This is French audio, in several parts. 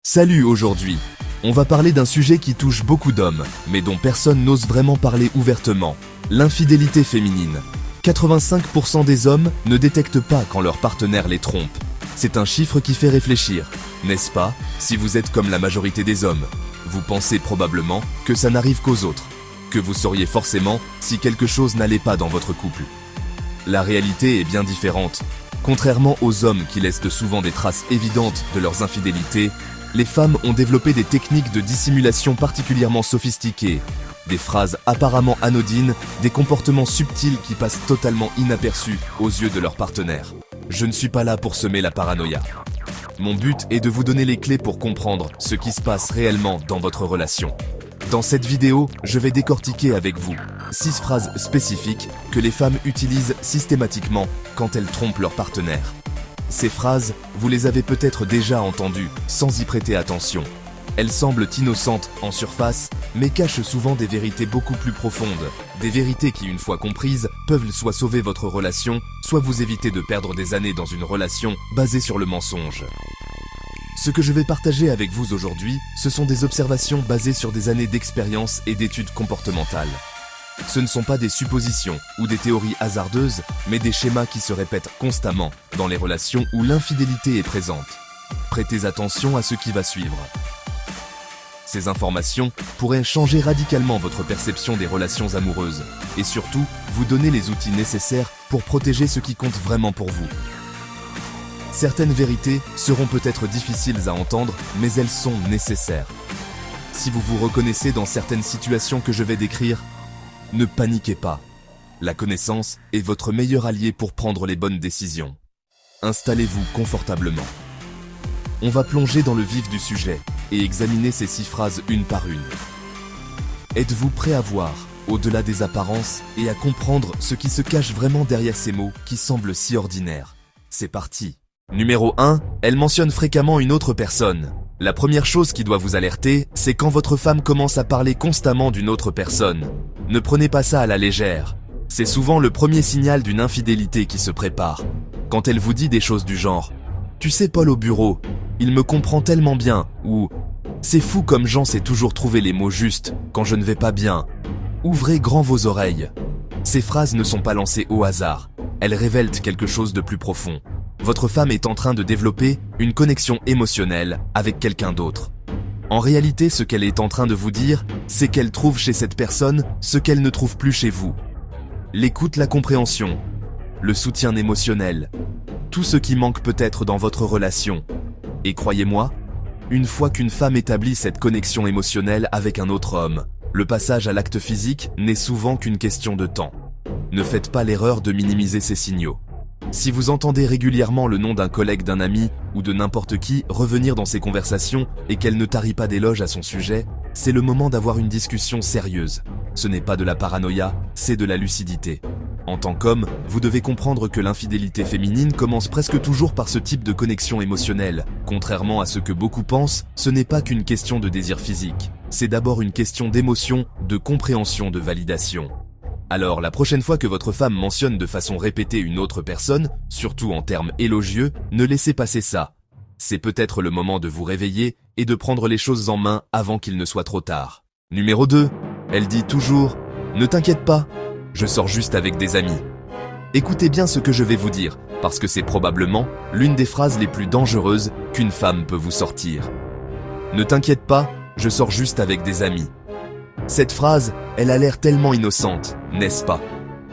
Salut, aujourd'hui, on va parler d'un sujet qui touche beaucoup d'hommes, mais dont personne n'ose vraiment parler ouvertement, l'infidélité féminine. 85% des hommes ne détectent pas quand leur partenaire les trompe. C'est un chiffre qui fait réfléchir, n'est-ce pas? Si vous êtes comme la majorité des hommes, vous pensez probablement que ça n'arrive qu'aux autres, que vous sauriez forcément si quelque chose n'allait pas dans votre couple. La réalité est bien différente. Contrairement aux hommes qui laissent souvent des traces évidentes de leurs infidélités, les femmes ont développé des techniques de dissimulation particulièrement sophistiquées, des phrases apparemment anodines, des comportements subtils qui passent totalement inaperçus aux yeux de leur partenaire. Je ne suis pas là pour semer la paranoïa. Mon but est de vous donner les clés pour comprendre ce qui se passe réellement dans votre relation. Dans cette vidéo, je vais décortiquer avec vous 6 phrases spécifiques que les femmes utilisent systématiquement quand elles trompent leur partenaire. Ces phrases, vous les avez peut-être déjà entendues sans y prêter attention. Elles semblent innocentes en surface, mais cachent souvent des vérités beaucoup plus profondes. Des vérités qui, une fois comprises, peuvent soit sauver votre relation, soit vous éviter de perdre des années dans une relation basée sur le mensonge. Ce que je vais partager avec vous aujourd'hui, ce sont des observations basées sur des années d'expérience et d'études comportementales. Ce ne sont pas des suppositions ou des théories hasardeuses, mais des schémas qui se répètent constamment dans les relations où l'infidélité est présente. Prêtez attention à ce qui va suivre. Ces informations pourraient changer radicalement votre perception des relations amoureuses et surtout vous donner les outils nécessaires pour protéger ce qui compte vraiment pour vous. Certaines vérités seront peut-être difficiles à entendre, mais elles sont nécessaires. Si vous vous reconnaissez dans certaines situations que je vais décrire, ne paniquez pas. La connaissance est votre meilleur allié pour prendre les bonnes décisions. Installez-vous confortablement. On va plonger dans le vif du sujet et examiner ces 6 phrases une par une. Êtes-vous prêt à voir, au-delà des apparences, et à comprendre ce qui se cache vraiment derrière ces mots qui semblent si ordinaires? C'est parti. Numéro 1, elle mentionne fréquemment une autre personne. La première chose qui doit vous alerter, c'est quand votre femme commence à parler constamment d'une autre personne. Ne prenez pas ça à la légère. C'est souvent le premier signal d'une infidélité qui se prépare. Quand elle vous dit des choses du genre « Tu sais Paul au bureau, il me comprend tellement bien » ou « C'est fou comme Jean sait toujours trouver les mots justes quand je ne vais pas bien ». Ouvrez grand vos oreilles. Ces phrases ne sont pas lancées au hasard. Elles révèlent quelque chose de plus profond. Votre femme est en train de développer une connexion émotionnelle avec quelqu'un d'autre. En réalité, ce qu'elle est en train de vous dire, c'est qu'elle trouve chez cette personne ce qu'elle ne trouve plus chez vous. L'écoute, la compréhension, le soutien émotionnel, tout ce qui manque peut-être dans votre relation. Et croyez-moi, une fois qu'une femme établit cette connexion émotionnelle avec un autre homme, le passage à l'acte physique n'est souvent qu'une question de temps. Ne faites pas l'erreur de minimiser ces signaux. Si vous entendez régulièrement le nom d'un collègue, d'un ami ou de n'importe qui revenir dans ces conversations et qu'elle ne tarit pas d'éloges à son sujet, c'est le moment d'avoir une discussion sérieuse. Ce n'est pas de la paranoïa, c'est de la lucidité. En tant qu'homme, vous devez comprendre que l'infidélité féminine commence presque toujours par ce type de connexion émotionnelle. Contrairement à ce que beaucoup pensent, ce n'est pas qu'une question de désir physique. C'est d'abord une question d'émotion, de compréhension, de validation. Alors, la prochaine fois que votre femme mentionne de façon répétée une autre personne, surtout en termes élogieux, ne laissez passer ça. C'est peut-être le moment de vous réveiller et de prendre les choses en main avant qu'il ne soit trop tard. Numéro 2, elle dit toujours « Ne t'inquiète pas, je sors juste avec des amis ». Écoutez bien ce que je vais vous dire, parce que c'est probablement l'une des phrases les plus dangereuses qu'une femme peut vous sortir. « Ne t'inquiète pas, je sors juste avec des amis ». Cette phrase, elle a l'air tellement innocente, n'est-ce pas?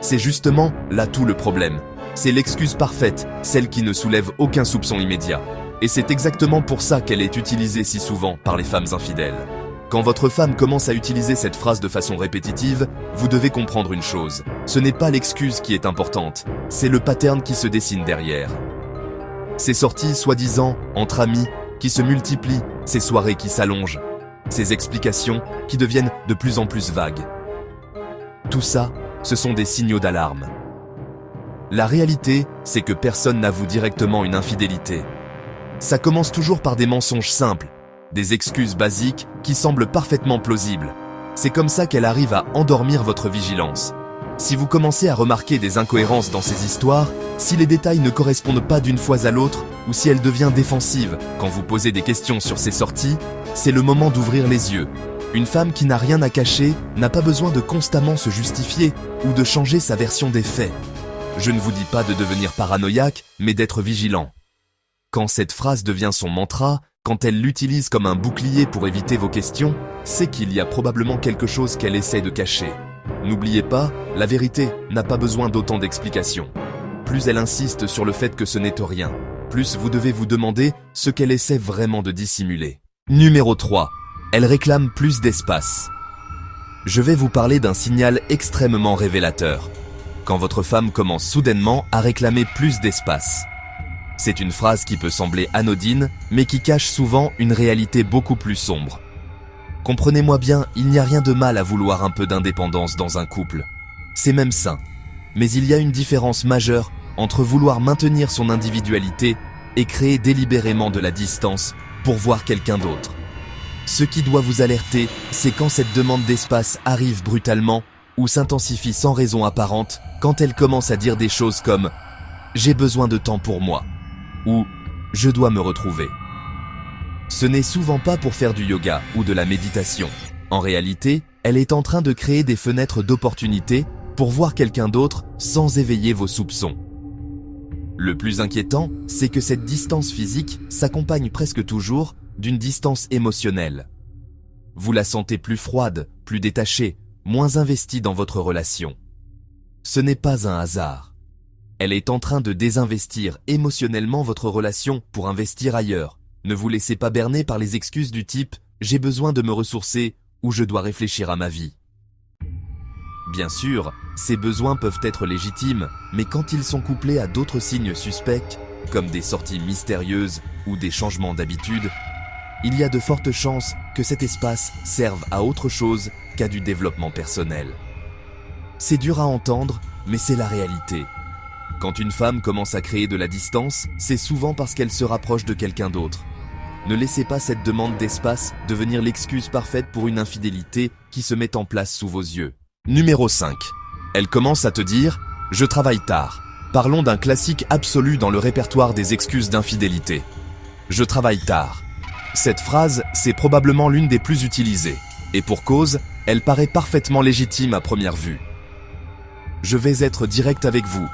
C'est justement là tout le problème. C'est l'excuse parfaite, celle qui ne soulève aucun soupçon immédiat. Et c'est exactement pour ça qu'elle est utilisée si souvent par les femmes infidèles. Quand votre femme commence à utiliser cette phrase de façon répétitive, vous devez comprendre une chose. Ce n'est pas l'excuse qui est importante, c'est le pattern qui se dessine derrière. Ces sorties soi-disant entre amis qui se multiplient, ces soirées qui s'allongent, ces explications qui deviennent de plus en plus vagues. Tout ça, ce sont des signaux d'alarme. La réalité, c'est que personne n'avoue directement une infidélité. Ça commence toujours par des mensonges simples, des excuses basiques qui semblent parfaitement plausibles. C'est comme ça qu'elle arrive à endormir votre vigilance. Si vous commencez à remarquer des incohérences dans ces histoires, si les détails ne correspondent pas d'une fois à l'autre, ou si elle devient défensive quand vous posez des questions sur ses sorties, c'est le moment d'ouvrir les yeux. Une femme qui n'a rien à cacher n'a pas besoin de constamment se justifier ou de changer sa version des faits. Je ne vous dis pas de devenir paranoïaque, mais d'être vigilant. Quand cette phrase devient son mantra, quand elle l'utilise comme un bouclier pour éviter vos questions, c'est qu'il y a probablement quelque chose qu'elle essaie de cacher. N'oubliez pas, la vérité n'a pas besoin d'autant d'explications. Plus elle insiste sur le fait que ce n'est rien, plus vous devez vous demander ce qu'elle essaie vraiment de dissimuler. Numéro 3. Elle réclame plus d'espace. Je vais vous parler d'un signal extrêmement révélateur. Quand votre femme commence soudainement à réclamer plus d'espace. C'est une phrase qui peut sembler anodine, mais qui cache souvent une réalité beaucoup plus sombre. Comprenez-moi bien, il n'y a rien de mal à vouloir un peu d'indépendance dans un couple. C'est même sain. Mais il y a une différence majeure entre vouloir maintenir son individualité et créer délibérément de la distance pour voir quelqu'un d'autre. Ce qui doit vous alerter, c'est quand cette demande d'espace arrive brutalement ou s'intensifie sans raison apparente, quand elle commence à dire des choses comme « j'ai besoin de temps pour moi » ou « je dois me retrouver ». Ce n'est souvent pas pour faire du yoga ou de la méditation. En réalité, elle est en train de créer des fenêtres d'opportunité pour voir quelqu'un d'autre sans éveiller vos soupçons. Le plus inquiétant, c'est que cette distance physique s'accompagne presque toujours d'une distance émotionnelle. Vous la sentez plus froide, plus détachée, moins investie dans votre relation. Ce n'est pas un hasard. Elle est en train de désinvestir émotionnellement votre relation pour investir ailleurs. Ne vous laissez pas berner par les excuses du type « j'ai besoin de me ressourcer » ou « je dois réfléchir à ma vie ». Bien sûr, ces besoins peuvent être légitimes, mais quand ils sont couplés à d'autres signes suspects, comme des sorties mystérieuses ou des changements d'habitude, il y a de fortes chances que cet espace serve à autre chose qu'à du développement personnel. C'est dur à entendre, mais c'est la réalité. Quand une femme commence à créer de la distance, c'est souvent parce qu'elle se rapproche de quelqu'un d'autre. Ne laissez pas cette demande d'espace devenir l'excuse parfaite pour une infidélité qui se met en place sous vos yeux. Numéro 5. Elle commence à te dire « je travaille tard ». Parlons d'un classique absolu dans le répertoire des excuses d'infidélité. « Je travaille tard ». Cette phrase, c'est probablement l'une des plus utilisées. Et pour cause, elle paraît parfaitement légitime à première vue. Je vais être direct avec vous.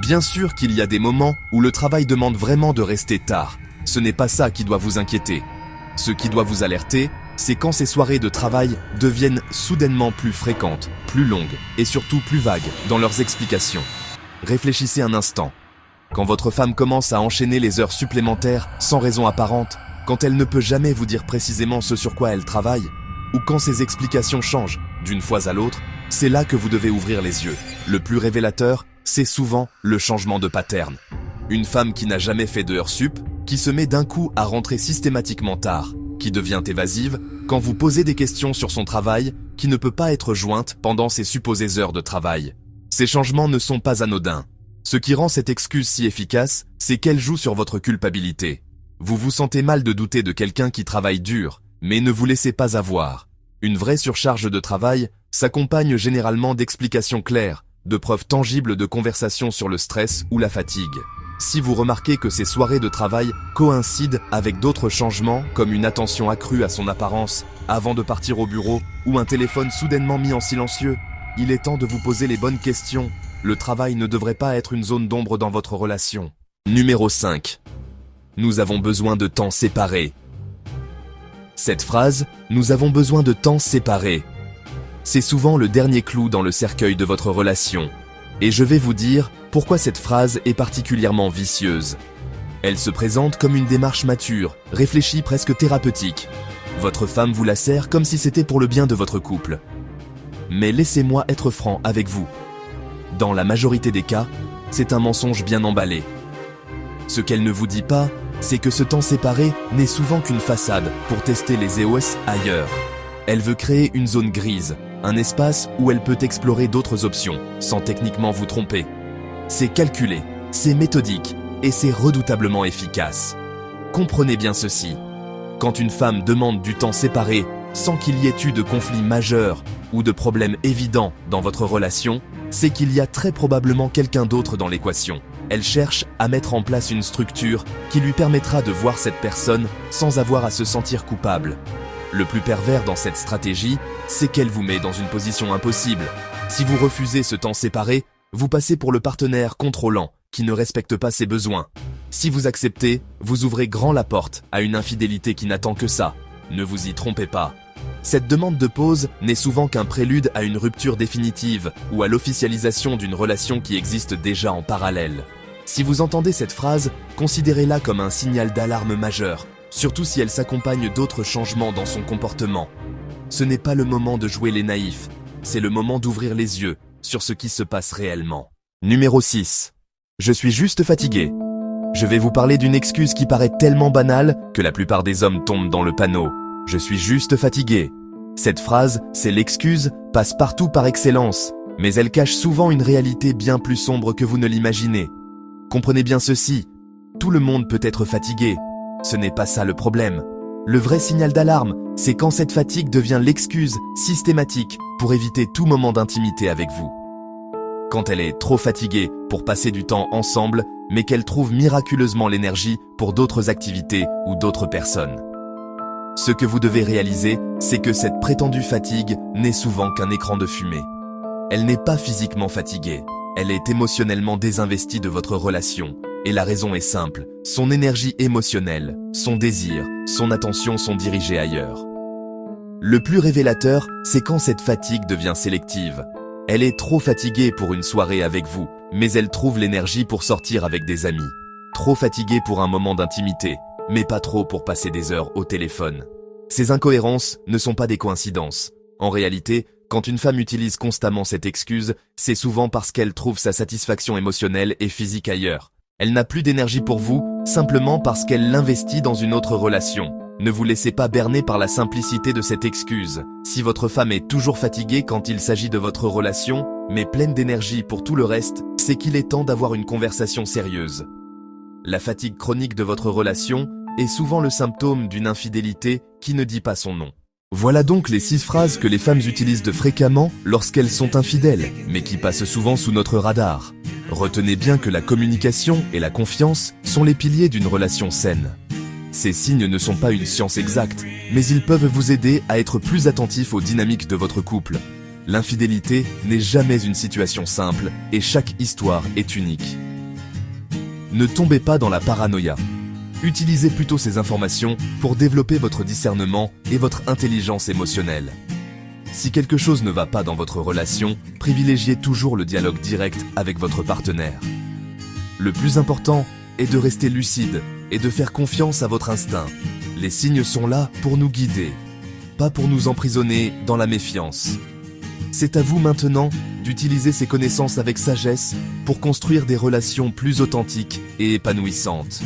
Bien sûr qu'il y a des moments où le travail demande vraiment de rester tard. Ce n'est pas ça qui doit vous inquiéter. Ce qui doit vous alerter, c'est quand ces soirées de travail deviennent soudainement plus fréquentes, plus longues et surtout plus vagues dans leurs explications. Réfléchissez un instant. Quand votre femme commence à enchaîner les heures supplémentaires sans raison apparente, quand elle ne peut jamais vous dire précisément ce sur quoi elle travaille, ou quand ses explications changent d'une fois à l'autre, c'est là que vous devez ouvrir les yeux. Le plus révélateur, c'est souvent le changement de pattern. Une femme qui n'a jamais fait de heures sup, qui se met d'un coup à rentrer systématiquement tard, qui devient évasive quand vous posez des questions sur son travail, qui ne peut pas être jointe pendant ses supposées heures de travail. Ces changements ne sont pas anodins. Ce qui rend cette excuse si efficace, c'est qu'elle joue sur votre culpabilité. Vous vous sentez mal de douter de quelqu'un qui travaille dur, mais ne vous laissez pas avoir. Une vraie surcharge de travail s'accompagne généralement d'explications claires, de preuves tangibles de conversations sur le stress ou la fatigue. Si vous remarquez que ces soirées de travail coïncident avec d'autres changements, comme une attention accrue à son apparence avant de partir au bureau ou un téléphone soudainement mis en silencieux, il est temps de vous poser les bonnes questions. Le travail ne devrait pas être une zone d'ombre dans votre relation. Numéro 5. Nous avons besoin de temps séparés. Cette phrase « nous avons besoin de temps séparés », c'est souvent le dernier clou dans le cercueil de votre relation. Et je vais vous dire pourquoi cette phrase est particulièrement vicieuse. Elle se présente comme une démarche mature, réfléchie, presque thérapeutique. Votre femme vous la sert comme si c'était pour le bien de votre couple. Mais laissez-moi être franc avec vous. Dans la majorité des cas, c'est un mensonge bien emballé. Ce qu'elle ne vous dit pas, c'est que ce temps séparé n'est souvent qu'une façade pour tester les EOS ailleurs. Elle veut créer une zone grise, un espace où elle peut explorer d'autres options, sans techniquement vous tromper. C'est calculé, c'est méthodique, et c'est redoutablement efficace. Comprenez bien ceci. Quand une femme demande du temps séparé, sans qu'il y ait eu de conflit majeur, ou de problèmes évidents dans votre relation, c'est qu'il y a très probablement quelqu'un d'autre dans l'équation. Elle cherche à mettre en place une structure qui lui permettra de voir cette personne sans avoir à se sentir coupable. Le plus pervers dans cette stratégie, c'est qu'elle vous met dans une position impossible. Si vous refusez ce temps séparé, vous passez pour le partenaire contrôlant qui ne respecte pas ses besoins. Si vous acceptez, vous ouvrez grand la porte à une infidélité qui n'attend que ça. Ne vous y trompez pas. Cette demande de pause n'est souvent qu'un prélude à une rupture définitive ou à l'officialisation d'une relation qui existe déjà en parallèle. Si vous entendez cette phrase, considérez-la comme un signal d'alarme majeur, surtout si elle s'accompagne d'autres changements dans son comportement. Ce n'est pas le moment de jouer les naïfs, c'est le moment d'ouvrir les yeux sur ce qui se passe réellement. Numéro 6. Je suis juste fatigué. Je vais vous parler d'une excuse qui paraît tellement banale que la plupart des hommes tombent dans le panneau. Je suis juste fatigué. Cette phrase, c'est l'excuse, passe partout par excellence, mais elle cache souvent une réalité bien plus sombre que vous ne l'imaginez. Comprenez bien ceci, tout le monde peut être fatigué. Ce n'est pas ça le problème. Le vrai signal d'alarme, c'est quand cette fatigue devient l'excuse systématique pour éviter tout moment d'intimité avec vous. Quand elle est trop fatiguée pour passer du temps ensemble, mais qu'elle trouve miraculeusement l'énergie pour d'autres activités ou d'autres personnes. Ce que vous devez réaliser, c'est que cette prétendue fatigue n'est souvent qu'un écran de fumée. Elle n'est pas physiquement fatiguée, elle est émotionnellement désinvestie de votre relation. Et la raison est simple, son énergie émotionnelle, son désir, son attention sont dirigés ailleurs. Le plus révélateur, c'est quand cette fatigue devient sélective. Elle est trop fatiguée pour une soirée avec vous, mais elle trouve l'énergie pour sortir avec des amis. Trop fatiguée pour un moment d'intimité, mais pas trop pour passer des heures au téléphone. Ces incohérences ne sont pas des coïncidences. En réalité, quand une femme utilise constamment cette excuse, c'est souvent parce qu'elle trouve sa satisfaction émotionnelle et physique ailleurs. Elle n'a plus d'énergie pour vous, simplement parce qu'elle l'investit dans une autre relation. Ne vous laissez pas berner par la simplicité de cette excuse. Si votre femme est toujours fatiguée quand il s'agit de votre relation, mais pleine d'énergie pour tout le reste, c'est qu'il est temps d'avoir une conversation sérieuse. La fatigue chronique de votre relation est souvent le symptôme d'une infidélité qui ne dit pas son nom. Voilà donc les 6 phrases que les femmes utilisent de fréquemment lorsqu'elles sont infidèles, mais qui passent souvent sous notre radar. Retenez bien que la communication et la confiance sont les piliers d'une relation saine. Ces signes ne sont pas une science exacte, mais ils peuvent vous aider à être plus attentif aux dynamiques de votre couple. L'infidélité n'est jamais une situation simple et chaque histoire est unique. Ne tombez pas dans la paranoïa. Utilisez plutôt ces informations pour développer votre discernement et votre intelligence émotionnelle. Si quelque chose ne va pas dans votre relation, privilégiez toujours le dialogue direct avec votre partenaire. Le plus important est de rester lucide et de faire confiance à votre instinct. Les signes sont là pour nous guider, pas pour nous emprisonner dans la méfiance. C'est à vous maintenant d'utiliser ces connaissances avec sagesse pour construire des relations plus authentiques et épanouissantes.